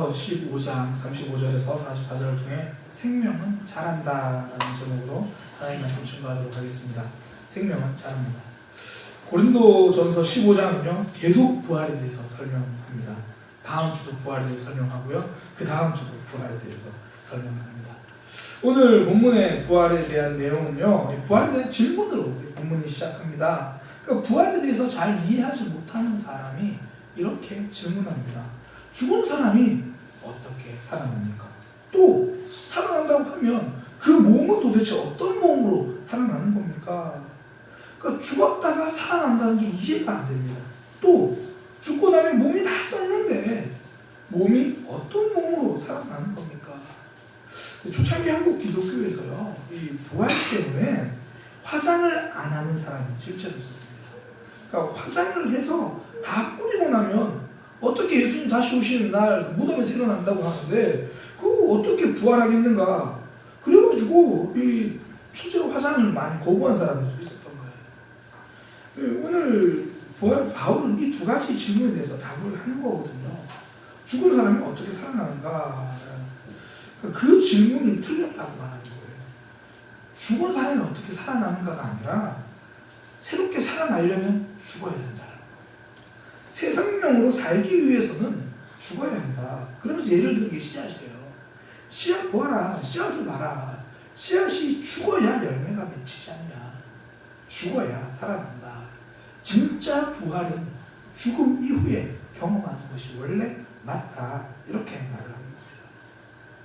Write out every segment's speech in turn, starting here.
15장 35절에서 44절을 통해 생명은 자란다 라는 제목으로 하나님 말씀 증거하도록 하겠습니다. 생명은 자랍니다. 고린도전서 15장은요 계속 부활에 대해서 설명합니다. 다음 주도 부활에 대해서 설명하고요, 그 다음 주도 부활에 대해서 설명합니다. 오늘 본문의 부활에 대한 내용은요, 부활에 대한 질문으로 본문이 시작합니다. 그러니까 부활에 대해서 잘 이해하지 못하는 사람이 이렇게 질문합니다. 죽은 사람이 어떻게 살아납니까? 또 살아난다고 하면 그 몸은 도대체 어떤 몸으로 살아나는 겁니까? 그러니까 죽었다가 살아난다는 게 이해가 안 됩니다. 또 죽고 나면 몸이 다 썩는데 몸이 어떤 몸으로 살아나는 겁니까? 초창기 한국 기독교에서요, 이 부활 때문에 화장을 안 하는 사람이 실제로 있었습니다. 그러니까 화장을 해서 다 뿌리고 나면 어떻게 예수님 다시 오시는 날 무덤에 새어난다고 하는데 그거 어떻게 부활하겠는가? 그래가지고 이 실제로 화장을 많이 거부한 사람들이 있었던 거예요. 오늘 바울은 이 두 가지 질문에 대해서 답을 하는 거거든요. 죽은 사람이 어떻게 살아나는가? 그 질문이 틀렸다고 말하는 거예요. 죽은 사람이 어떻게 살아나는가가 아니라 새롭게 살아나려면 죽어야 된다. 새 생명으로 살기 위해서는 죽어야 한다. 그러면서 예를 들은 게 씨앗이에요. 씨앗 보아라. 씨앗을 봐라. 씨앗이 죽어야 열매가 맺히지 않냐. 죽어야 살아난다. 진짜 부활은 죽음 이후에 경험하는 것이 원래 맞다. 이렇게 말을 합니다.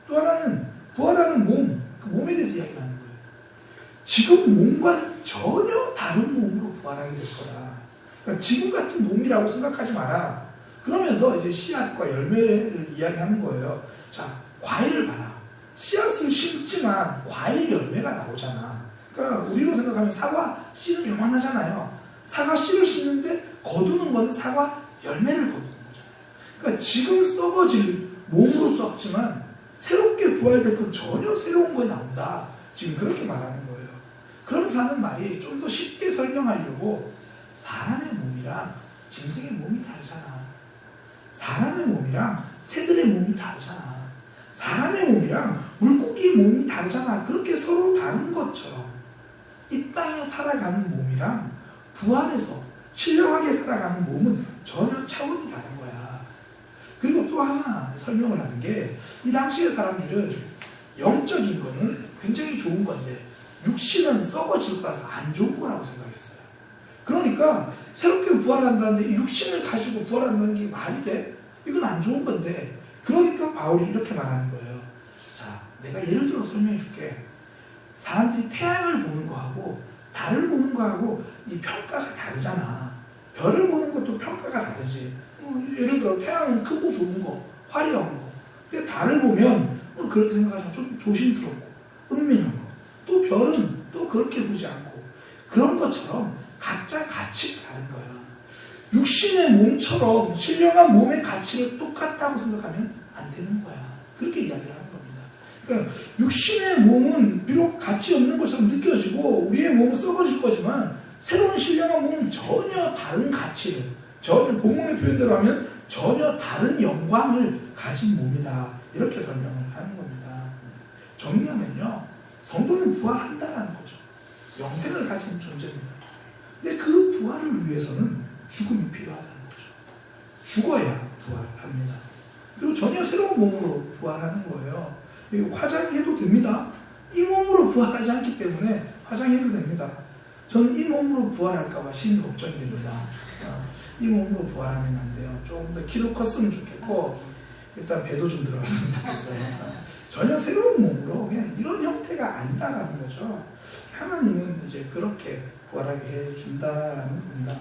또 하나는 부활하는 몸, 그 몸에 대해서 이야기를 하는 거예요. 지금 몸과는 전혀 다른 몸으로 부활하게 될 거다. 그러니까 지금 같은 몸이라고 생각하지 마라. 그러면서 이제 씨앗과 열매를 이야기하는 거예요. 자, 과일을 봐라. 씨앗을 심지만 과일 열매가 나오잖아. 그러니까 우리로 생각하면 사과 씨는 요만하잖아요. 사과 씨를 심는데 거두는 건 사과 열매를 거두는 거잖아요. 그러니까 지금 썩어질 몸으로 썩지만 새롭게 부활될 건 전혀 새로운 거에 나온다. 지금 그렇게 말하는 거예요. 그러면서 하는 말이 좀 더 쉽게 설명하려고 사람의 몸이랑 짐승의 몸이 다르잖아. 사람의 몸이랑 새들의 몸이 다르잖아. 사람의 몸이랑 물고기의 몸이 다르잖아. 그렇게 서로 다른 것처럼 이 땅에 살아가는 몸이랑 부활해서 신령하게 살아가는 몸은 전혀 차원이 다른 거야. 그리고 또 하나 설명을 하는 게, 이 당시의 사람들은 영적인 거는 굉장히 좋은 건데 육신은 썩어질 거라서 안 좋은 거라고 생각했어요. 그러니까 새롭게 부활한다는데 육신을 가지고 부활한다는 게 말이 돼? 이건 안 좋은 건데, 그러니까 바울이 이렇게 말하는 거예요. 자, 내가 예를 들어 설명해 줄게. 사람들이 태양을 보는 거하고 달을 보는 거하고 이 평가가 다르잖아. 별을 보는 것도 평가가 다르지. 예를 들어 태양은 크고 좋은 거, 화려한 거. 근데 달을 보면 그렇게 생각하지만 좀 조심스럽고 은밀한 거. 또 별은 또 그렇게 보지 않고. 그런 것처럼 각자 가치가 다른 거야. 육신의 몸처럼 신령한 몸의 가치를 똑같다고 생각하면 안 되는 거야. 그렇게 이야기를 하는 겁니다. 그러니까 육신의 몸은 비록 가치 없는 것처럼 느껴지고 우리의 몸은 썩어질 거지만 새로운 신령한 몸은 전혀 다른 가치를, 전혀 본문의 표현대로 하면 전혀 다른 영광을 가진 몸이다. 이렇게 설명을 하는 겁니다. 정리하면요, 성도는 부활한다라는 거죠. 영생을 가진 존재입니다. 근데 그 부활을 위해서는 죽음이 필요하다는 거죠. 죽어야 부활합니다. 그리고 전혀 새로운 몸으로 부활하는 거예요. 화장해도 됩니다. 이 몸으로 부활하지 않기 때문에 화장해도 됩니다. 저는 이 몸으로 부활할까봐 심히 걱정이 됩니다. 이 몸으로 부활하면 안 돼요. 조금 더 키도 컸으면 좋겠고 일단 배도 좀 들어갔으면 좋겠어요. 전혀 새로운 몸으로 그냥 이런 형태가 아니다라는 거죠. 하나님은 이제 그렇게 부활하게 해준다는 겁니다.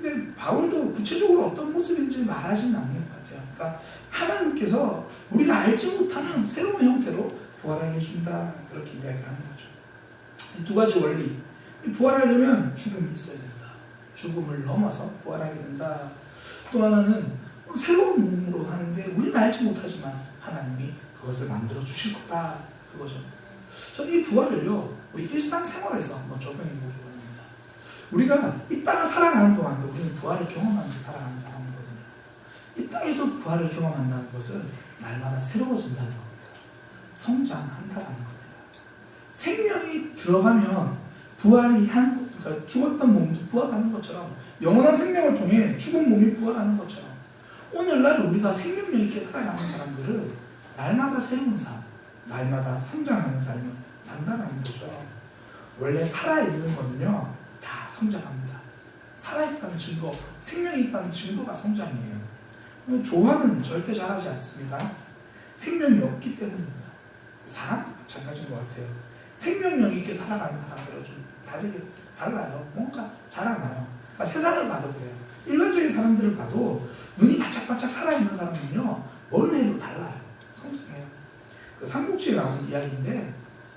근데 바울도 구체적으로 어떤 모습인지 말하지는 않는 것 같아요. 그러니까 하나님께서 우리가 알지 못하는 새로운 형태로 부활하게 해준다. 그렇게 이야기를 하는 거죠. 이 두 가지 원리. 부활하려면 죽음이 있어야 된다. 죽음을 넘어서 부활하게 된다. 또 하나는 새로운 몸으로 하는데 우리는 알지 못하지만 하나님이 그것을 만들어 주실 거다. 그거죠. 저는 이 부활을요, 우리 일상생활에서 한번 적용해 보기 원합니다. 우리가 이 땅을 살아가는 동안도 우리는 부활을 경험하면서 살아가는 사람이거든요. 이 땅에서 부활을 경험한다는 것은 날마다 새로워진다는 겁니다. 성장한다는 겁니다. 생명이 들어가면 부활이 그러니까 죽었던 몸도 부활하는 것처럼, 영원한 생명을 통해 죽은 몸이 부활하는 것처럼, 오늘날 우리가 생명력 있게 살아가는 사람들은 날마다 새로운 삶, 날마다 성장하는 삶을 산다는 거죠. 원래 살아있는 거는요, 다 성장합니다. 살아있다는 증거, 생명이 있다는 증거가 성장이에요. 조화는 절대 자라지 않습니다. 생명이 없기 때문입니다. 사람도 마찬가지인 것 같아요. 생명력 있게 살아가는 사람들은 좀 달라요. 뭔가 자라나요. 그러니까 세상을 봐도 그래요. 일반적인 사람들을 봐도 눈이 바짝바짝 살아있는 사람은요, 뭘 해도 달라요. 성장해요. 그 삼국지에 나오는 이야기인데,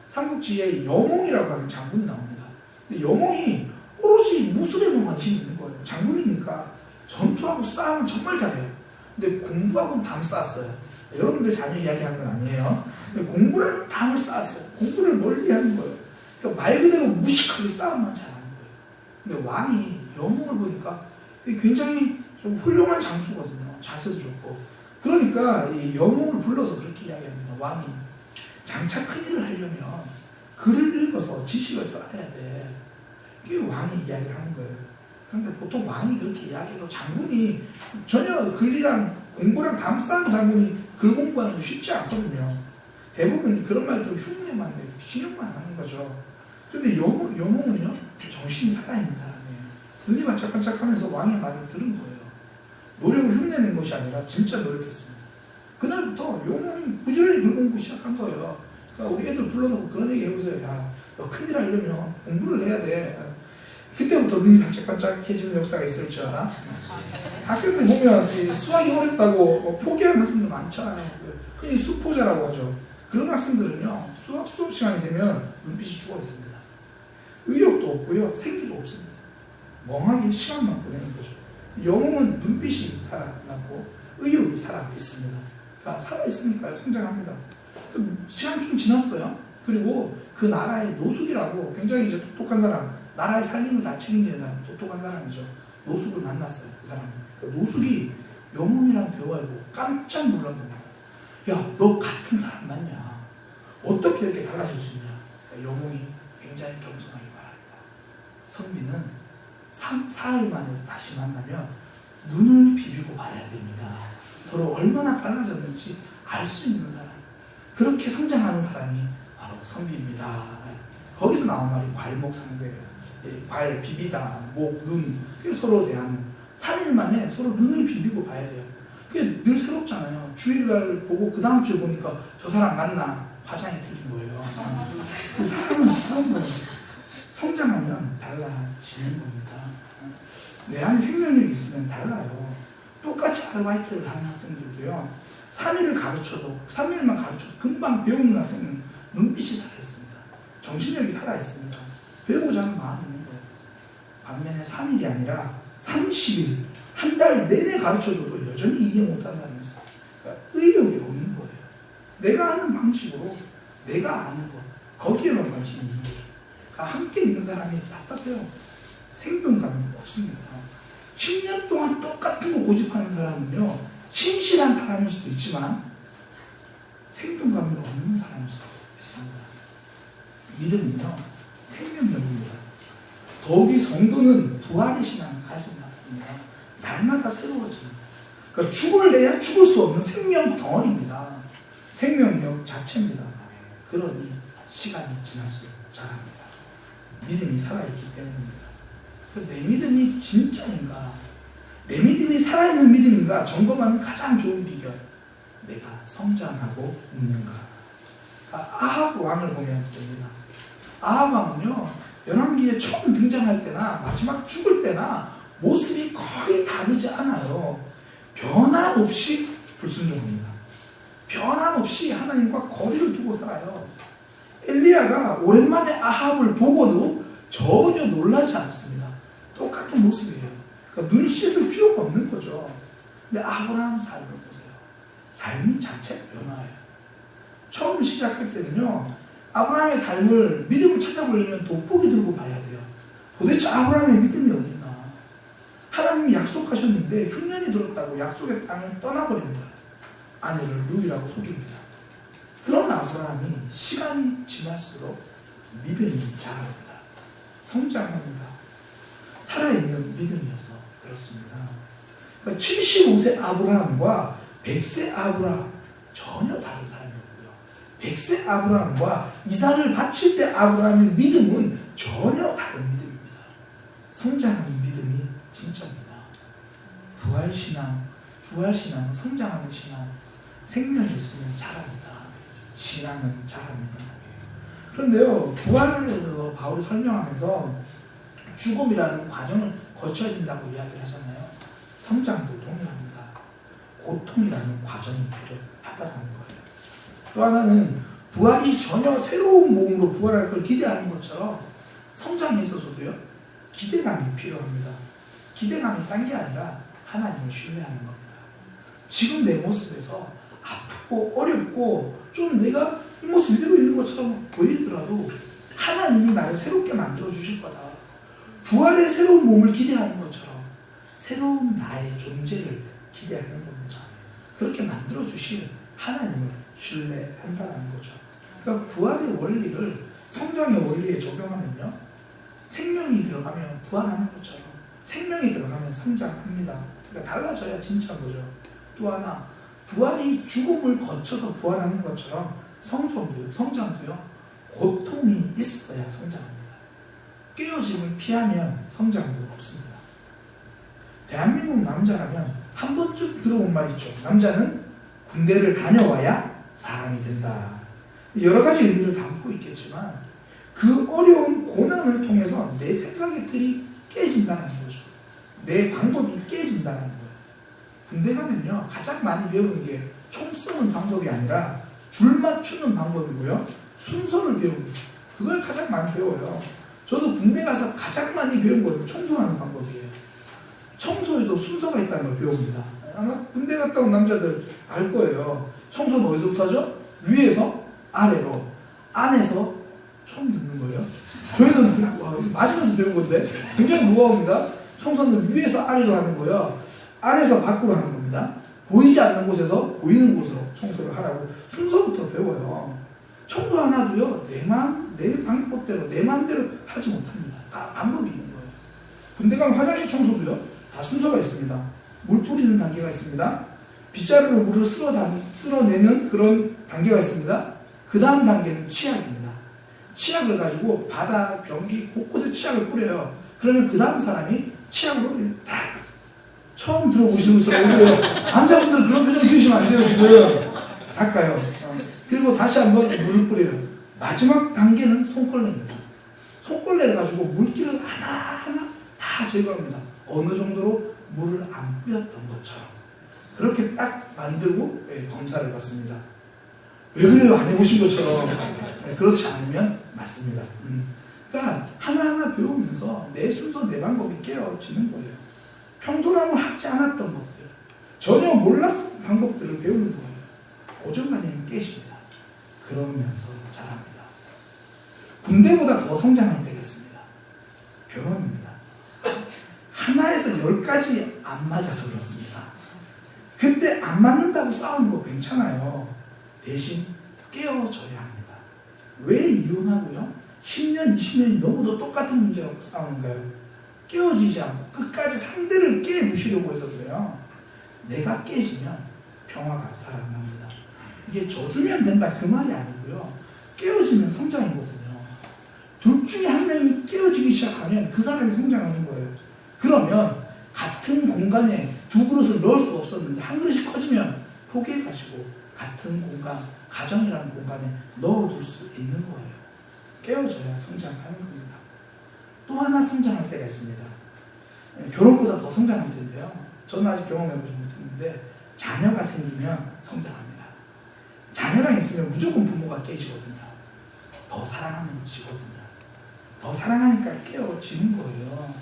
삼국지에 여몽이라고 하는 장군이 나옵니다. 근데 여몽이 오로지 무술에만 관심이 있는 거예요. 장군이니까 전투하고 싸움은 정말 잘해요. 근데 공부하고는 담 쌓았어요. 여러분들 자녀 이야기하는 건 아니에요. 근데 공부라는 담을 쌓았어요. 공부를 멀리 하는 거예요. 그러니까 말 그대로 무식하게 싸움만 잘하는 거예요. 근데 왕이 여몽을 보니까 굉장히 좀 훌륭한 장수거든요. 자세도 좋고. 그러니까 이 여몽을 불러서 그렇게 이야기합니다. 왕이 장차 큰 일을 하려면 글을 읽어서 지식을 쌓아야 돼. 그게 왕이 이야기를 하는 거예요. 그런데 보통 왕이 그렇게 이야기해도 장군이 전혀 글이랑 공부랑 담 쌓은 장군이 글 공부하는 거 쉽지 않거든요. 대부분 그런 말들 흉내만 내고 신용만 하는 거죠. 그런데 여몽은요, 정신이 살아있는 사람이에요. 눈이 반짝반짝하면서 왕의 말을 들은 거예요. 노력을 흉내낸 것이 아니라 진짜 노력했습니다. 그날부터 여몽이 부지런히 글 공부 시작한 거예요. 그러니까 우리 애들 불러놓고 그런 얘기 해보세요. 야, 너 큰일 하려면 공부를 해야 돼. 그때부터 눈이 반짝반짝해지는 역사가 있을 줄 알아? 학생들 보면 수학이 어렵다고 포기하는 학생들 많잖아요. 흔히 수포자라고 하죠. 그런 학생들은요, 수업 시간이 되면 눈빛이 죽어 있습니다. 의욕도 없고요, 생기도 없습니다. 멍하게 시간만 보내는 거죠. 영웅은 눈빛이 살아나고 의욕이 살아있습니다. 그러니까 살아있으니까 성장합니다. 시간이 좀 지났어요. 그리고 그 나라의 노숙이라고 굉장히 이제 똑똑한 사람, 나라의 살림을 다 책임지는 사람, 똑똑한 사람이죠. 노숙을 만났어요. 그 사람은. 노숙이 영웅이랑 대화하고 깜짝 놀란 겁니다. 야, 너 같은 사람 맞냐? 어떻게 이렇게 달라질 수 있냐? 그러니까 영웅이 굉장히 겸손하게 말합니다. 선비는 사흘 만에 다시 만나면 눈을 비비고 봐야 됩니다. 서로 얼마나 달라졌는지 알 수 있는 사람. 그렇게 성장하는 사람이 바로 선비입니다. 거기서 나온 말이 괄목상대예요. 발, 비비다, 목, 눈. 그게 서로 대한 3일 만에 서로 눈을 비비고 봐야 돼요. 그게 늘 새롭잖아요. 주일날 보고 그 다음 주에 보니까 저 사람 만나 화장이 틀린 거예요. 그 사람은 그런 거예요. 성장하면 달라지는 겁니다. 내 안에 생명력이 있으면 달라요. 똑같이 아르바이트를 하는 학생들도요, 3일을 가르쳐도, 3일만 가르쳐도 금방 배우는 학생은 눈빛이 살아있습니다. 정신력이 살아있습니다. 배우고자 하는 마음이 있는 거예요. 반면에 3일이 아니라 30일, 한 달 내내 가르쳐줘도 여전히 이해 못한다면서, 그러니까 의욕이 없는 거예요. 내가 하는 방식으로 내가 아는 것, 거기에만 관심이 있는 거죠. 그러니까 함께 있는 사람이 답답해요. 생동감이 없습니다. 10년 동안 똑같은 거 고집하는 사람은요, 신실한 사람일 수도 있지만 생동감이 없는 사람일 수도 있습니다. 믿음은요, 생명력입니다. 더욱이 성도는 부활의 신앙을 가진 자입니다. 날마다 새로워집니다. 그러니까 죽을래야 죽을 수 없는 생명 덩어리입니다. 생명력 자체입니다. 그러니 시간이 지날수록 자랍니다. 믿음이 살아있기 때문입니다. 내 믿음이 진짜인가? 내 믿음이 살아있는 믿음인가? 점검하는 가장 좋은 비결. 내가 성장하고 있는가? 그러니까 아합 왕을 보면 됩니다. 아합 왕은요, 열왕기에 처음 등장할 때나 마지막 죽을 때나 모습이 거의 다르지 않아요. 변함없이 불순종합니다. 변함없이 하나님과 거리를 두고 살아요. 엘리야가 오랜만에 아합을 보고도 전혀 놀라지 않습니다. 똑같은 모습이에요. 그러니까 눈 씻을 필요가 없는 거죠. 근데 아브라함 삶을 보세요. 삶이 자체가 변화해요. 처음 시작할 때는요, 아브라함의 삶을, 믿음을 찾아보려면 돋보기 들고 봐야 돼요. 도대체 아브라함의 믿음이 어딨나? 하나님 하나님이 약속하셨는데 흉년이 들었다고 약속의 땅을 떠나버립니다. 아내를 루이라고 속입니다. 그런 아브라함이 시간이 지날수록 믿음이 자랍니다. 성장합니다. 살아있는 믿음이어서 그렇습니다. 그러니까 75세 아브라함과 100세 아브라함 전혀 다른 사람이었고요. 100세 아브라함과 이삭을 바칠 때 아브라함의 믿음은 전혀 다른 믿음입니다. 성장하는 믿음이 진짜입니다. 부활신앙은 성장하는 신앙, 생명이 있으면 자랍니다. 신앙은 자랍니다. 그런데요, 부활을 바울이 설명하면서 죽음이라는 과정을 거쳐야 된다고 이야기를 하잖아요. 성장도 동일합니다. 고통이라는 과정이 필요하다는 거예요. 또 하나는 부활이 전혀 새로운 몸으로 부활할 걸 기대하는 것처럼 성장에 있어서도요, 기대감이 필요합니다. 기대감이 딴 게 아니라 하나님을 신뢰하는 겁니다. 지금 내 모습에서 아프고 어렵고 좀 내가 이 모습 이대로 있는 것처럼 보이더라도 하나님이 나를 새롭게 만들어 주실 거다. 부활의 새로운 몸을 기대하는 것처럼 새로운 나의 존재를 기대하는 겁니다. 그렇게 만들어 주실 하나님을 신뢰한다는 거죠. 그러니까 부활의 원리를 성장의 원리에 적용하면요, 생명이 들어가면 부활하는 것처럼 생명이 들어가면 성장합니다. 그러니까 달라져야 진짜인 거죠. 또 하나, 부활이 죽음을 거쳐서 부활하는 것처럼 성장도요, 고통이 있어야 성장합니다. 깨어짐을 피하면 성장도 없습니다. 대한민국 남자라면 한 번쯤 들어본 말 있죠. 남자는 군대를 다녀와야 사람이 된다. 여러 가지 의미를 담고 있겠지만 그 어려운 고난을 통해서 내 생각의 틀이 깨진다는 거죠. 내 방법이 깨진다는 거예요. 군대 가면요, 가장 많이 배우는 게 총 쏘는 방법이 아니라 줄 맞추는 방법이고요, 순서를 배웁니다. 그걸 가장 많이 배워요. 저도 군대 가서 가장 많이 배운 거예요. 청소하는 방법이에요. 청소에도 순서가 있다는 걸 배웁니다. 아마 군대 갔다 온 남자들 알 거예요. 청소는 어디서부터 하죠? 위에서 아래로, 안에서 처음 듣는 거예요. 저희는 맞으면서 배운 건데 굉장히 무거웁니다. 청소는 위에서 아래로 하는 거예요. 안에서 밖으로 하는 겁니다. 보이지 않는 곳에서 보이는 곳으로 청소를 하라고 순서부터 배워요. 청소 하나도요, 내 방법대로, 내 마음대로 하지 못합니다. 다 방법이 있는 거예요. 군대 가면 화장실 청소도요, 다 순서가 있습니다. 물 뿌리는 단계가 있습니다. 빗자루로 물을 쓸어내는 그런 단계가 있습니다. 그 다음 단계는 치약입니다. 치약을 가지고 바다, 변기, 곳곳에 치약을 뿌려요. 그러면 그 다음 사람이 치약으로 딱 처음 들어보시는 것처럼 오히려 남자분들 그런 표정 지으시면 안 돼요. 지금 닦아요. 그리고 다시 한번 물을 뿌려요. 마지막 단계는 손걸레입니다. 손걸레를 가지고 물기를 하나하나 다 제거합니다. 어느 정도로 물을 안 뿌렸던 것처럼 그렇게 딱 만들고 검사를 받습니다. 왜 그래요? 안 해보신 것처럼. 그렇지 않으면 맞습니다. 그러니까 하나하나 배우면서 내 순서, 내 방법이 깨어지는 거예요. 평소라면 하지 않았던 것들, 전혀 몰랐던 방법들을 배우는 거예요. 고정관념이 깨집니다. 그러면서 자랍니다. 군대보다 더 성장할 때가 있습니다. 결혼입니다. 하나에서 10가지 안 맞아서 그렇습니다. 그때 안 맞는다고 싸우는 거 괜찮아요. 대신 깨어져야 합니다. 왜 이혼하고요? 10년, 20년이 넘어도 똑같은 문제라고 싸우는가요? 깨어지지 않고 끝까지 상대를 깨부시려고 해서 그래요. 내가 깨지면 평화가 살아납니다. 이게 져주면 된다 그 말이 아니고요. 깨어지면 성장이거든요. 둘 중에 한 명이 깨어지기 시작하면 그 사람이 성장하는 거예요. 그러면 같은 공간에 두 그릇을 넣을 수 없었는데 한 그릇이 커지면 포기해가지고 같은 공간, 가정이라는 공간에 넣어둘 수 있는 거예요. 깨어져야 성장하는 겁니다. 또 하나 성장할 때가 있습니다. 결혼보다 더 성장할 텐데요. 저는 아직 경험해보지 못했는데 자녀가 생기면 성장합니다. 자녀랑 있으면 무조건 부모가 깨지거든요. 더 사랑하면 지거든요. 더 사랑하니까 깨어지는 거예요.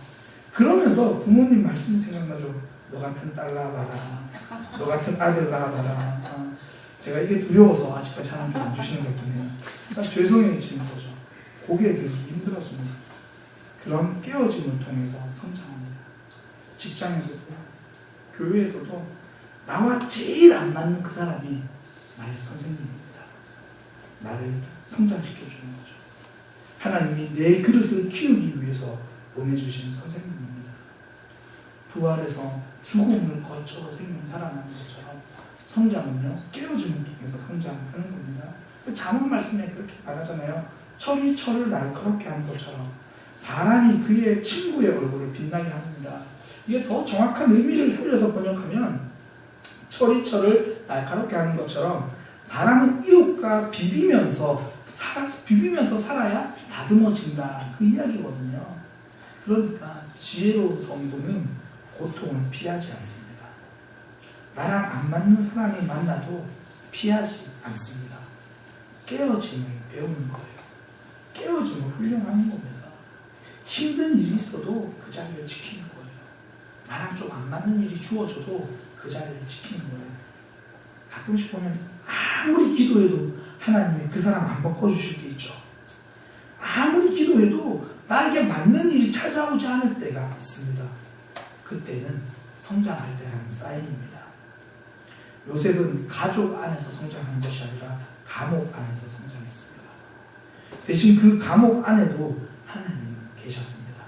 그러면서 부모님 말씀이 생각나죠. 너 같은 딸 낳아봐라. 너 같은 아들 낳아봐라. 제가 이게 두려워서 아직까지 하나님께 안 주시는 것 같긴 해요. 그러니까 죄송해지는 거죠. 고개 들기 힘들어집니다. 그런 깨어짐을 통해서 성장합니다. 직장에서도 교회에서도 나와 제일 안 맞는 그 사람이 나의 선생님입니다. 나를 성장시켜주는 거죠. 하나님이 내 그릇을 키우기 위해서 보내주신 선생님입니다. 부활해서 죽음을 거쳐 생명 살아나는 것처럼 성장은요, 깨어짐을 통해서 성장하는 겁니다. 잠언 말씀에 그렇게 말하잖아요. 철이 철을 날카롭게 하는 것처럼 사람이 그의 친구의 얼굴을 빛나게 합니다. 이게 더 정확한 의미를 살려서 번역하면 철이 철을 날카롭게 하는 것처럼 사람은 이웃과 비비면서 살아야 다듬어진다, 그 이야기거든요. 그러니까 지혜로운 성도는 고통을 피하지 않습니다. 나랑 안 맞는 사람이 만나도 피하지 않습니다. 깨어짐을 배우는 거예요. 깨어짐을 훈련하는 겁니다. 힘든 일이 있어도 그 자리를 지키는 거예요. 나랑 좀 안 맞는 일이 주어져도 그 자리를 지키는 거예요. 가끔씩 보면 아무리 기도해도 하나님이 그 사람 안 바꿔주실 때 있죠. 아무리 기도해도 나에게 맞는 일이 찾아오지 않을 때가 있습니다. 그때는 성장할 때라는 사인입니다. 요셉은 가족 안에서 성장한 것이 아니라 감옥 안에서 성장했습니다. 대신 그 감옥 안에도 하나님은 계셨습니다.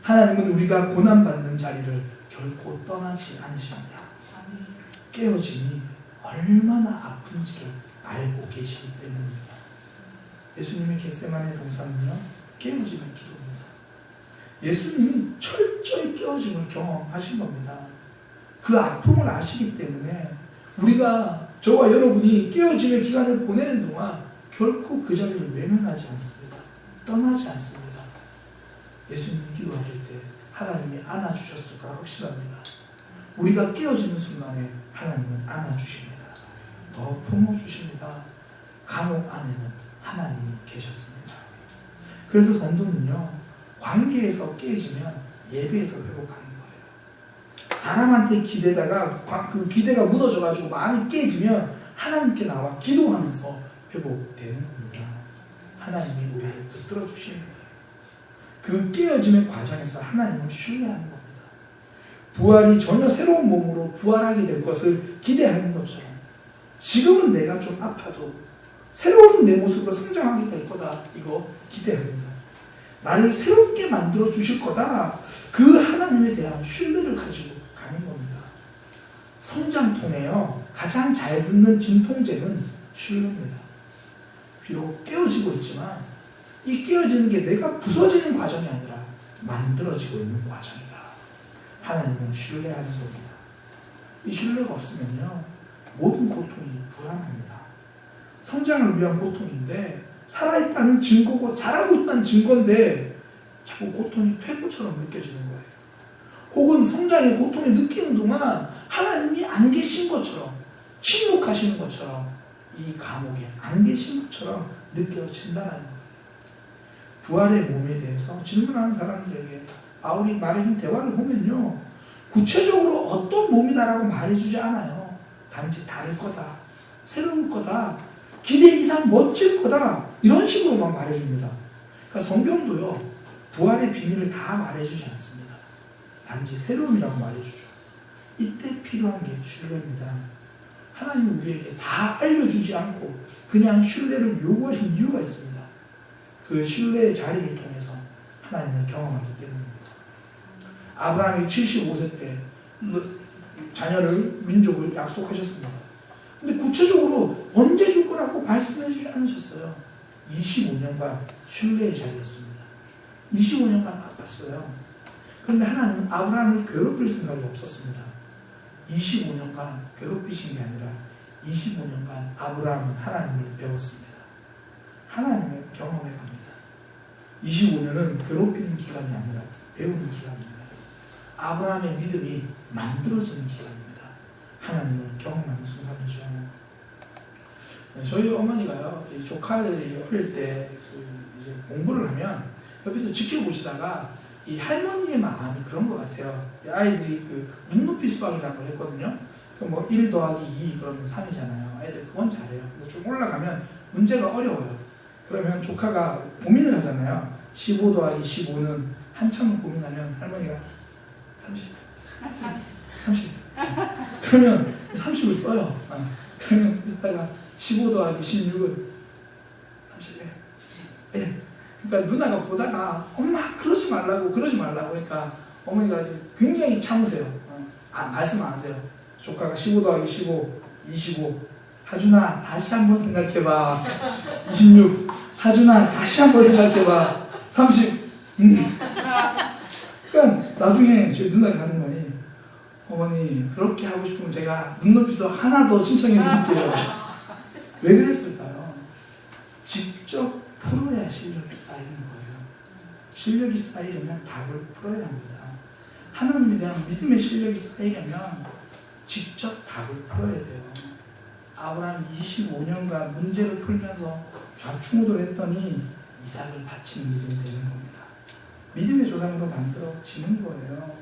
하나님은 우리가 고난받는 자리를 결코 떠나지 않으십니다. 깨어짐이 얼마나 아픈지를 알고 계시기 때문입니다. 예수님의 겟세마네 동산은요, 깨어짐의 기도입니다. 예수님이 철저히 깨어짐을 경험하신 겁니다. 그 아픔을 아시기 때문에 우리가, 저와 여러분이 깨어짐의 기간을 보내는 동안 결코 그 자리를 외면하지 않습니다. 떠나지 않습니다. 예수님이 기도하실 때 하나님이 안아주셨을 거라 확신합니다. 우리가 깨어지는 순간에 하나님은 안아주십니다. 더 품어주십니다. 감옥 안에는 하나님이 계셨습니다. 그래서 성도는요, 관계에서 깨지면 예배에서 회복하는 거예요. 사람한테 기대다가 그 기대가 무너져가지고 마음이 깨지면 하나님께 나와 기도하면서 회복되는 겁니다. 하나님이 우리를 붙들어 주시는 거예요. 그 깨어짐의 과정에서 하나님을 신뢰하는 겁니다. 부활이 전혀 새로운 몸으로 부활하게 될 것을 기대하는 것처럼 지금은 내가 좀 아파도 새로운 내 모습으로 성장하게 될 거다, 이거 기대합니다. 나를 새롭게 만들어 주실 거다, 그 하나님에 대한 신뢰를 가지고 가는 겁니다. 성장통에요, 가장 잘 붙는 진통제는 신뢰입니다. 비록 깨어지고 있지만 이 깨어지는 게 내가 부서지는 과정이 아니라 만들어지고 있는 과정이다. 하나님은 신뢰하는 겁니다. 이 신뢰가 없으면요, 모든 고통이 불안합니다. 성장을 위한 고통인데, 살아있다는 증거고 자라고 있다는 증거인데 자꾸 고통이 퇴보처럼 느껴지는 거예요. 혹은 성장의 고통을 느끼는 동안 하나님이 안 계신 것처럼, 침묵하시는 것처럼, 이 감옥에 안 계신 것처럼 느껴진다는 거예요. 부활의 몸에 대해서 질문하는 사람들에게 바울이 말해준 대화를 보면요, 구체적으로 어떤 몸이다라고 말해주지 않아요. 단지 다를 거다, 새로울 거다, 기대 이상 멋질 거다, 이런 식으로만 말해줍니다. 그러니까 성경도요, 부활의 비밀을 다 말해주지 않습니다. 단지 새로움이라고 말해주죠. 이때 필요한 게 신뢰입니다. 하나님은 우리에게 다 알려주지 않고 그냥 신뢰를 요구하신 이유가 있습니다. 그 신뢰의 자리를 통해서 하나님을 경험하기 때문입니다. 아브라함이 75세 때 자녀를, 민족을 약속하셨습니다. 근데 구체적으로 언제 줄 거라고 말씀해 주지 않으셨어요. 25년간 신뢰의 자리였습니다. 25년간 아팠어요. 그런데 하나님은 아브라함을 괴롭힐 생각이 없었습니다. 25년간 괴롭히신 게 아니라 25년간 아브라함은 하나님을 배웠습니다. 하나님을 경험해 갑니다. 25년은 괴롭히는 기간이 아니라 배우는 기간입니다. 아브라함의 믿음이 만들어지는 기간입니다. 하나님을 경험하는 순간이죠. 저희 어머니가요, 이 조카들이 어릴 때 이제 공부를 하면 옆에서 지켜보시다가 이 할머니의 마음이 그런 것 같아요. 아이들이 그 눈높이 수학이라는 걸 했거든요. 뭐 1 더하기 2 그러면 3이잖아요. 아이들 그건 잘해요. 좀 올라가면 문제가 어려워요. 그러면 조카가 고민을 하잖아요. 15 더하기 15는 한참 고민하면 할머니가 30. 그러면 30을 써요. 그러면 이따가 15 더하기 16은 31. 예. 그러니까 누나가 보다가 엄마 그러지 말라고 그러니까 어머니가 굉장히 참으세요. 말씀 안 하세요. 조카가 15 더하기 15, 25. 하준아 다시 한번 생각해봐. 26. 하준아 다시 한번 생각해봐. 30. 그러니까 나중에 저희 누나가 가는 거니 어머니 그렇게 하고 싶으면 제가 눈높이서 하나 더 신청해 드릴게요. 왜 그랬을까요? 직접 풀어야 실력이 쌓이는 거예요. 실력이 쌓이려면 답을 풀어야 합니다. 하나님에 대한 믿음의 실력이 쌓이려면 직접 답을 풀어야 돼요. 아브라함 25년간 문제를 풀면서 좌충우돌했더니 이삭을 바치는 믿음이 되는 겁니다. 믿음의 조상도 만들어지는 거예요.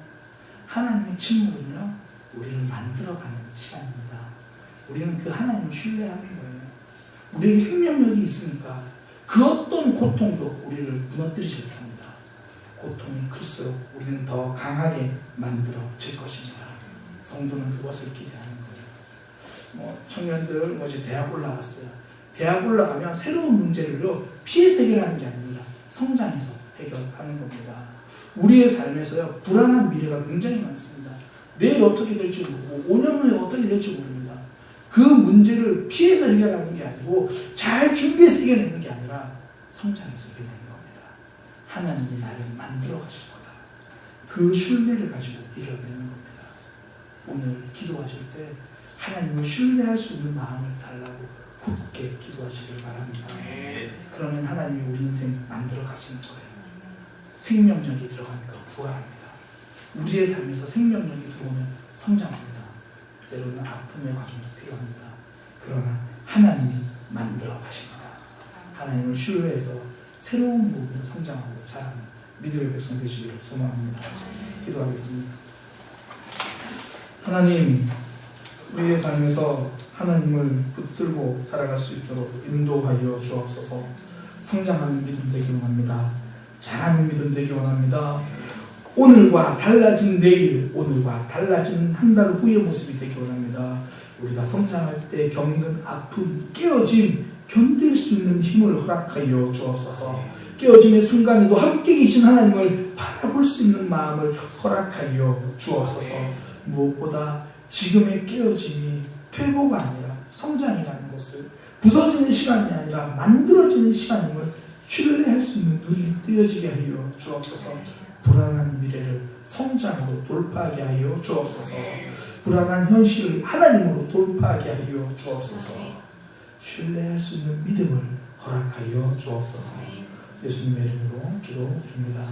하나님의 친구는요, 우리를 만들어가는 시간입니다. 우리는 그 하나님을 신뢰하는 거예요. 우리에게 생명력이 있으니까 그 어떤 고통도 우리를 무너뜨리지 못합니다. 고통이 클수록 우리는 더 강하게 만들어질 것입니다. 성도는 그것을 기대하는 거예요. 청년들 이제 대학 올라갔어요. 대학 올라가면 새로운 문제를요 피해서 해결하는 게 아닙니다. 성장해서 해결하는 겁니다. 우리의 삶에서요 불안한 미래가 굉장히 많습니다. 내일 어떻게 될지 모르고 5년 후에 어떻게 될지 모릅니다. 그 문제를 피해서 해결하는 게 아니고 잘 준비해서 해결하는 게 아니라 성장해서 해결하는 겁니다. 하나님이 나를 만들어 가실 거다. 그 신뢰를 가지고 이겨내는 겁니다. 오늘 기도하실 때 하나님을 신뢰할 수 있는 마음을 달라고 굳게 기도하시길 바랍니다. 그러면 하나님이 우리 인생 만들어 가시는 거예요. 생명력이 들어가니까 부활합니다. 우리의 삶에서 생명력이 들어오면 성장합니다. 때로는 아픔의 과정도 필요합니다. 그러나 하나님이 만들어 가십니다. 하나님을 신뢰해서 새로운 부분으로 성장하고 자라는 믿음의 백성 되시기를 소망합니다. 기도하겠습니다. 하나님, 우리의 삶에서 하나님을 붙들고 살아갈 수 있도록 인도하여 주옵소서. 성장하는 믿음 되기 원합니다. 자라는 믿음 되기 원합니다. 오늘과 달라진 내일, 오늘과 달라진 한 달 후의 모습이 되기 원합니다. 우리가 성장할 때 겪는 아픔, 깨어짐, 견딜 수 있는 힘을 허락하여 주옵소서. 깨어짐의 순간에도 함께 계신 하나님을 바라볼 수 있는 마음을 허락하여 주옵소서. 무엇보다 지금의 깨어짐이 퇴보가 아니라 성장이라는 것을, 부서지는 시간이 아니라 만들어지는 시간임을 신뢰할 수 있는 눈이 뜨여지게 하여 주옵소서. 불안한 미래를 성장으로 돌파하게 하여 주옵소서. 불안한 현실을 하나님으로 돌파하게 하여 주옵소서. 신뢰할 수 있는 믿음을 허락하여 주옵소서. 예수님의 이름으로 기도드립니다.